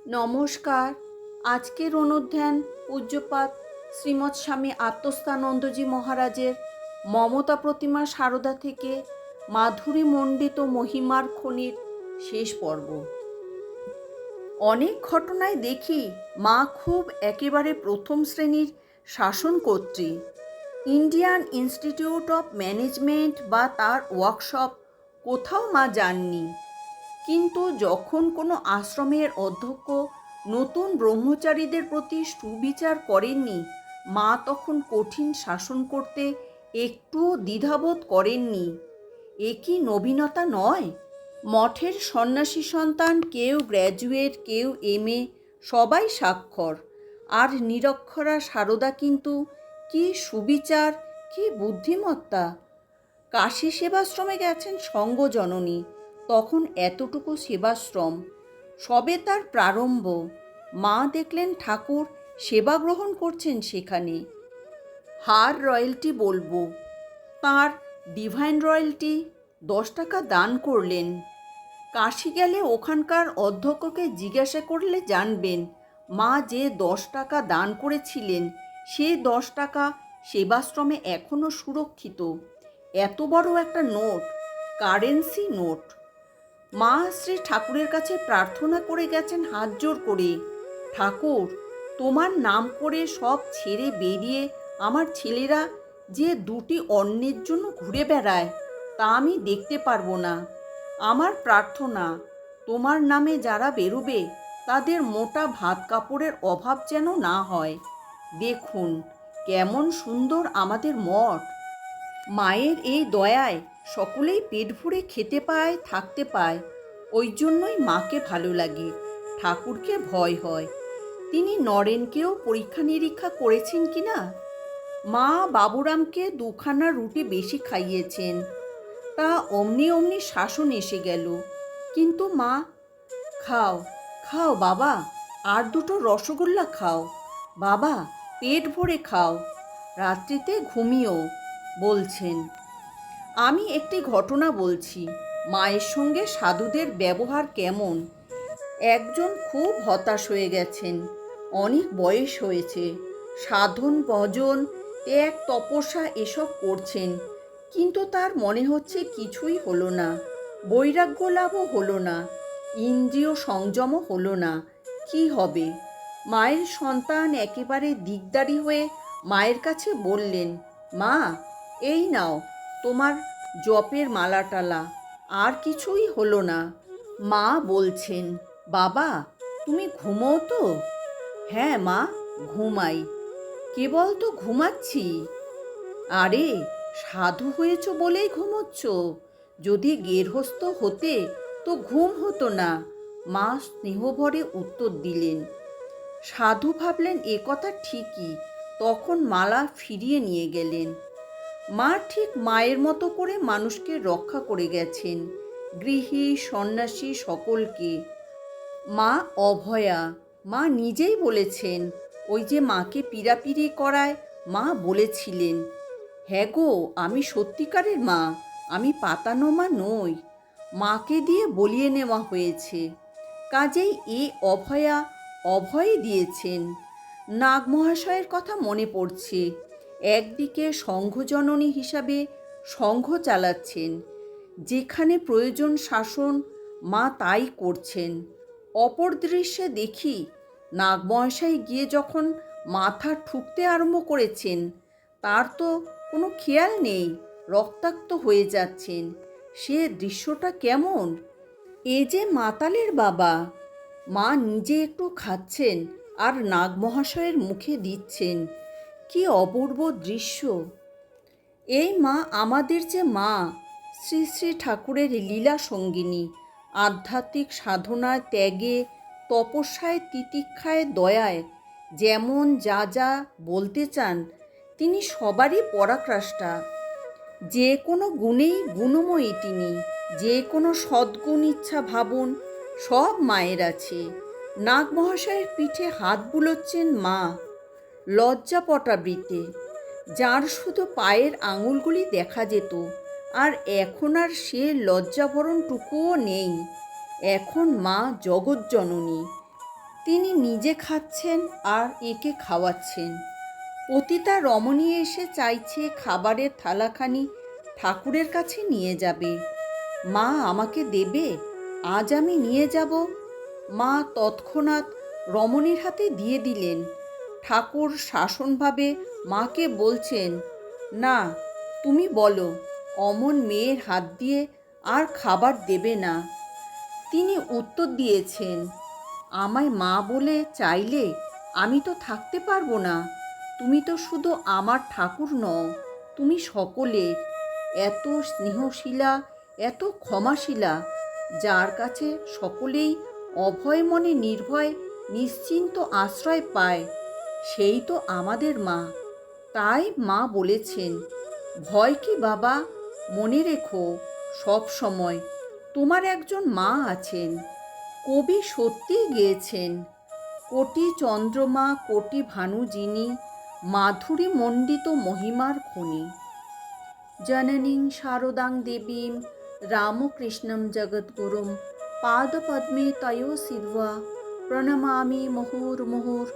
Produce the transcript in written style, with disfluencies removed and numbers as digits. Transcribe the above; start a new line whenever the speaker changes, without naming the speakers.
নমস্কার। আজকের অনুধ্যান পূজ্যপাদ শ্রীমৎ স্বামী আত্মস্থানন্দজি মহারাজের মমতা প্রতিমা সারদা থেকে মাধুরী মণ্ডিত মহিমার খনির শেষ পর্ব। অনেক ঘটনায় দেখি মা খুব একেবারে প্রথম শ্রেণীর শাসনকর্ত্রী। ইন্ডিয়ান ইনস্টিটিউট অফ ম্যানেজমেন্ট বা তার ওয়ার্কশপ কোথাও মা যাননি। কিন্তু যখন কোনো আশ্রমের অধ্যক্ষ নতুন ব্রহ্মচারীদের প্রতি সুবিচার করেননি, মা তখন কঠিন শাসন করতে একটুও দ্বিধাবোধ করেননি। এ কি নবীনতা নয়? মঠের সন্ন্যাসী সন্তান, কেউ গ্র্যাজুয়েট, কেউ এমএ, সবাই স্বাক্ষর। আর নিরক্ষরা সারদা কিন্তু কি সুবিচার, কি বুদ্ধিমত্তা! কাশী সেবাশ্রমে গেছেন সঙ্গজননী, তখন এতটুকু সেবাশ্রম, সবে তার প্রারম্ভ। মা দেখলেন ঠাকুর সেবা গ্রহণ করছেন সেখানে। হার রয়্যালটি বলবো, তার ডিভাইন রয়্যালটি 10 টাকা দান করলেন। কাশী গেলে ওখানকার অধ্যক্ষকে জিজ্ঞাসা করলে জানবেন, মা যে 10 টাকা দান করেছিলেন সে 10 টাকা সেবাশ্রমে এখনও সুরক্ষিত। এত বড় একটা নোট, কারেন্সি নোট। মা শ্রী ঠাকুরের কাছে প্রার্থনা করে গেছেন হাত জোর করে, ঠাকুর, তোমার নাম করে সব ছেড়ে বেরিয়ে আমার ছেলেরা যে দুটি অন্নের জন্য ঘুরে বেড়ায় তা আমি দেখতে পারবো না। আমার প্রার্থনা, তোমার নামে যারা বেরোবে তাদের মোটা ভাত কাপড়ের অভাব যেন না হয়। দেখুন কেমন সুন্দর আমাদের মঠ। মায়ের এই দয়ায় সকলেই পেট ভরে খেতে পায়, থাকতে পায়। ওই জন্যই মাকে ভালো লাগে, ঠাকুরকে ভয় হয়। তিনি নরেনকেও পরীক্ষা নিরীক্ষা করেছেন কি না? মা বাবুরামকে 2খানা রুটি বেশি খাইয়েছেন, তা অমনি অমনি শাসন এসে গেল। কিন্তু মা, খাও খাও বাবা, আর 2টো রসগোল্লা খাও বাবা, পেট ভরে খাও, রাত্রিতে ঘুমিও বলছেন। আমি একটি ঘটনা বলছি, মায়ের সঙ্গে সাধুদের ব্যবহার কেমন। একজন খুব হতাশ হয়ে গেছেন, অনেক বয়স হয়েছে, সাধন ভজন ত্যাগ তপস্যা এসব করছেন, কিন্তু তার মনে হচ্ছে কিছুই হলো না। বৈরাগ্য লাভও হলো না, ইন্দ্রিয় সংযমও হলো না। কি হবে? মায়ের সন্তান একেবারে দিকদারি হয়ে মায়ের কাছে বললেন, মা, এই নাও তোমার জপের মালাটালা। আর কিছুই হলো না। মা বলছেন, বাবা তুমি ঘুমোও তো? হ্যাঁ মা, ঘুমাই। কেবল তো ঘুমাচ্ছি। আরে, সাধু হয়েছ বলেই ঘুমোচ্ছ, যদি গেরহস্থ হতে তো ঘুম হতো না। মা স্নেহভরে উত্তর দিলেন। সাধু ভাবলেন এ কথা ঠিকই, তখন মালা ফিরিয়ে নিয়ে গেলেন। মা ঠিক মায়ের মতো করে মানুষকে রক্ষা করে গেছেন, গৃহী সন্ন্যাসী সকলকে। মা অভয়া, মা নিজেই বলেছেন, ওই যে মাকে পীড়াপিড়ি করায় মা বলেছিলেন, হ্যাঁ গো, আমি সত্যিকারের মা, আমি পাতানো মা নই। মাকে দিয়ে বলিয়ে নেওয়া হয়েছে, কাজেই এ অভয়া অভয় দিয়েছেন। নাগ মহাশয়ের কথা মনে পড়ছে, একদিকে সংঘজননী হিসাবে সংঘ চালাচ্ছেন, যেখানে প্রয়োজন শাসন মা তাই করছেন। অপর দৃশ্যে দেখি নাগমহাশয় গিয়ে যখন মাথা ঠুকতে আরম্ভ করেছেন, তার তো কোনো খেয়াল নেই, রক্তাক্ত হয়ে যাচ্ছেন। সে দৃশ্যটা কেমন! এ যে মাতালের বাবা! মা নিজে একটু খাচ্ছেন আর নাগমহাশয়ের মুখে দিচ্ছেন। কি অপূর্ব দৃশ্য! এই মা আমাদের যে মা, শ্রী শ্রী ঠাকুরের লীলা সঙ্গিনী, আধ্যাত্মিক সাধনায়, ত্যাগে, তপস্যায়, তিতিক্ষায়, দয়ায়, যেমন যা যা বলতে চান, তিনি সবারই পরাকাষ্ঠা। যে কোনো গুণেই গুণময়ী তিনি, যে কোনো সদ্গুণ ইচ্ছা ভাবন সব মায়ের আছে। নাগমহাশয়ের পিঠে হাত বুলোচ্ছেন মা, লজ্জাপটাবৃতে। যার শুধু পায়ের আঙুলগুলি দেখা যেত, আর এখন আর সে লজ্জাবরণটুকুও নেই। এখন মা জগজ্জননী, তিনি নিজে খাচ্ছেন আর একে খাওয়াচ্ছেন। পতিতা রমণী এসে চাইছে খাবারের থালাখানি ঠাকুরের কাছে নিয়ে যাবে। মা আমাকে দেবে, আজ আমি নিয়ে যাব। মা তৎক্ষণাৎ রমণীর হাতে দিয়ে দিলেন। ঠাকুর শাসনভাবে মাকে বলছেন, না, তুমি বলো অমন মেয়ের হাত দিয়ে আর খাবার দেবে না। তিনি উত্তর দিয়েছেন, আমায় মা বলে চাইলে আমি তো থাকতে পারবো না। তুমি তো শুধু আমার ঠাকুর নও, তুমি সকলের। এত স্নেহশীলা, এত ক্ষমাশীলা, যার কাছে সকলেই অভয় মনে নির্ভয় নিশ্চিন্ত আশ্রয় পায়, সেই তো আমাদের মা। তাই মা বলেছেন, ভয় কি বাবা, মনে রেখো সব সময় তোমার একজন মা আছেন। কবি সত্যিই গেয়েছেন, কোটি চন্দ্রমা কোটি ভানু যিনি, মাধুরী মণ্ডিত মহিমার খনি। জননীং শারদাং দেবীং রামকৃষ্ণং জগদ্গুরুং পাদপদ্মে তয়োঃ সিদ্ধ্বা প্রণমামি মুহুর্মুহুঃ।